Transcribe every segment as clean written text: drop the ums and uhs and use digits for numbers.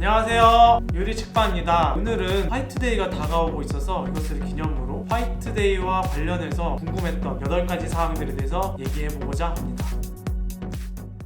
안녕하세요, 유리책방입니다. 오늘은 화이트데이가 다가오고 있어서 이것을 기념으로 화이트데이와 관련해서 궁금했던 8가지 사항들에 대해서 얘기해보고자 합니다.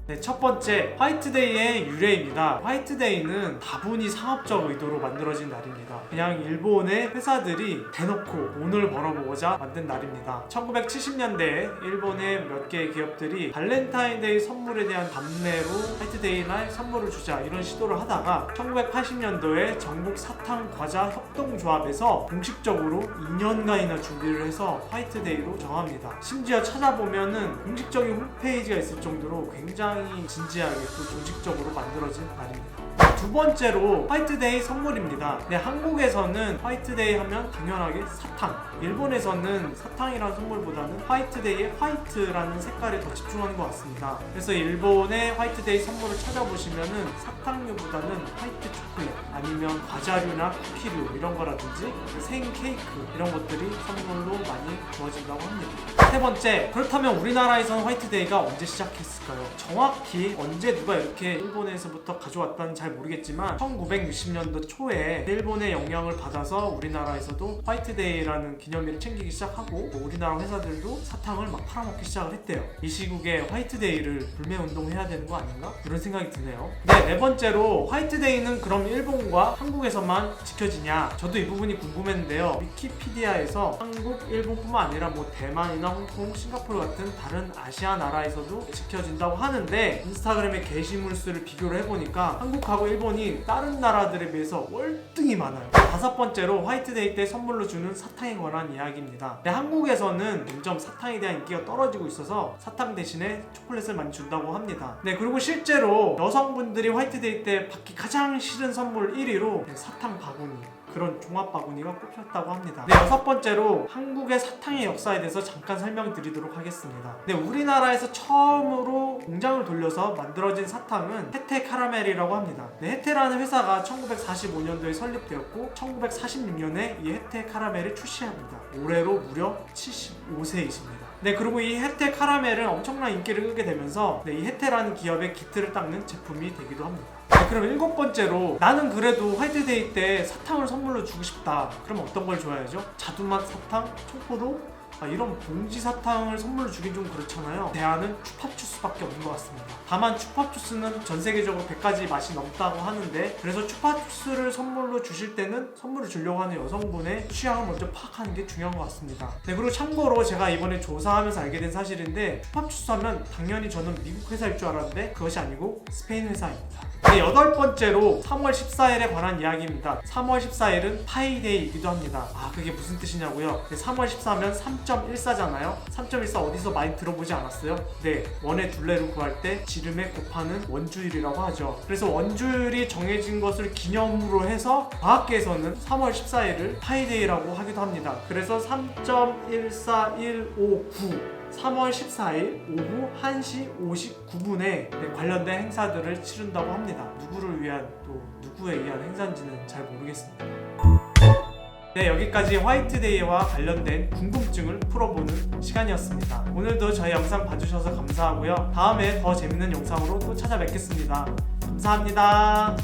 네, 첫 번째, 화이트데이의 유래입니다. 화이트데이는 다분히 상업적 의도로 만들어진 날입니다. 그냥 일본의 회사들이 대놓고 돈을 벌어보고자 만든 날입니다. 1970년대에 일본의 몇 개의 기업들이 발렌타인데이 선물에 대한 답례로 화이트데이 날 선물을 주자 이런 시도를 하다가 1980년도에 전국 사탕 과자 협동조합에서 공식적으로 2년간이나 준비를 해서 화이트데이로 정합니다. 심지어 찾아보면은 공식적인 홈페이지가 있을 정도로 굉장히 진지하게 또 조직적으로 만들어진 날입니다. 두 번째로 화이트데이 선물입니다. 네, 한국에서는 화이트데이 하면 당연하게 사탕, 일본에서는 사탕이라는 선물보다는 화이트데이의 화이트라는 색깔에 더 집중하는 것 같습니다. 그래서 일본의 화이트데이 선물을 찾아보시면은 사탕류보다는 화이트 초콜릿 아니면 과자류나 쿠키류 이런 거라든지 생 케이크 이런 것들이 선물로 많이 주어진다고 합니다. 세 번째, 그렇다면 우리나라에서는 화이트데이가 언제 시작했을까요? 정확히 언제 누가 이렇게 일본에서부터 가져왔다는 잘 모르겠지만 1960년도 초에 일본의 영향을 받아서 우리나라에서도 화이트데이라는 기념일을 챙기기 시작하고 우리나라 회사들도 사탕을 막 팔아먹기 시작을 했대요. 이 시국에 화이트데이를 불매운동해야 되는 거 아닌가? 이런 생각이 드네요. 네 번째로, 화이트데이는 그럼 일본과 한국에서만 지켜지냐? 저도 이 부분이 궁금했는데요. 위키피디아에서 한국, 일본뿐만 아니라 뭐 대만이나 홍콩, 싱가포르 같은 다른 아시아 나라에서도 지켜진다고 하는데 인스타그램의 게시물 수를 비교를 해보니까 한국하고 일본이 다른 나라들에 비해서 월등히 많아요. 다섯 번째로, 화이트데이 때 선물로 주는 사탕에 관한 이야기입니다. 네, 한국에서는 점점 사탕에 대한 인기가 떨어지고 있어서 사탕 대신에 초콜릿을 많이 준다고 합니다. 네, 그리고 실제로 여성분들이 화이트데이 때 받기 가장 싫은 선물 1위로 사탕 바구니, 그런 종합 바구니가 꼽혔다고 합니다. 네, 여섯 번째로, 한국의 사탕의 역사에 대해서 잠깐 설명드리도록 하겠습니다. 네, 우리나라에서 처음으로 공장을 돌려서 만들어진 사탕은 해태 카라멜이라고 합니다. 네, 해태라는 회사가 1945년도에 설립되었고 1946년에 이 해태 카라멜을 출시합니다. 올해로 무려 75세이십니다. 네, 그리고 이 해태 카라멜은 엄청난 인기를 끌게 되면서 이 해태라는 기업의 기틀을 닦는 제품이 되기도 합니다. 네, 그럼 일곱 번째로, 나는 그래도 화이트데이 때 사탕을 선물로 주고 싶다. 그럼 어떤 걸 줘야죠? 자두맛 사탕? 초코도? 이런 봉지 사탕을 선물로 주긴 좀 그렇잖아요. 대안은 추파추스밖에 없는 것 같습니다. 다만 추파추스는 전 세계적으로 100가지 맛이 넘다고 하는데, 그래서 추파추스를 선물로 주실 때는 선물을 주려고 하는 여성분의 취향을 먼저 파악하는 게 중요한 것 같습니다. 네, 그리고 참고로 제가 이번에 조사하면서 알게 된 사실인데, 추파추스 하면 당연히 저는 미국 회사일 줄 알았는데 그것이 아니고 스페인 회사입니다. 네, 여덟 번째로 3월 14일에 관한 이야기입니다. 3월 14일은 파이데이이기도 합니다. 그게 무슨 뜻이냐고요? 네, 3월 14면 3.14잖아요. 3.14 어디서 많이 들어보지 않았어요? 네, 원의 둘레를 구할 때 지름에 곱하는 원주율이라고 하죠. 그래서 원주율이 정해진 것을 기념으로 해서 과학계에서는 3월 14일을 파이데이라고 하기도 합니다. 그래서 3.14159 3월 14일 오후 1시 59분에 관련된 행사들을 치른다고 합니다. 누구를 위한, 또 누구에 의한 행사인지는 잘 모르겠습니다. 네, 여기까지 화이트데이와 관련된 궁금증을 풀어보는 시간이었습니다. 오늘도 저희 영상 봐주셔서 감사하고요. 다음에 더 재밌는 영상으로 또 찾아뵙겠습니다. 감사합니다.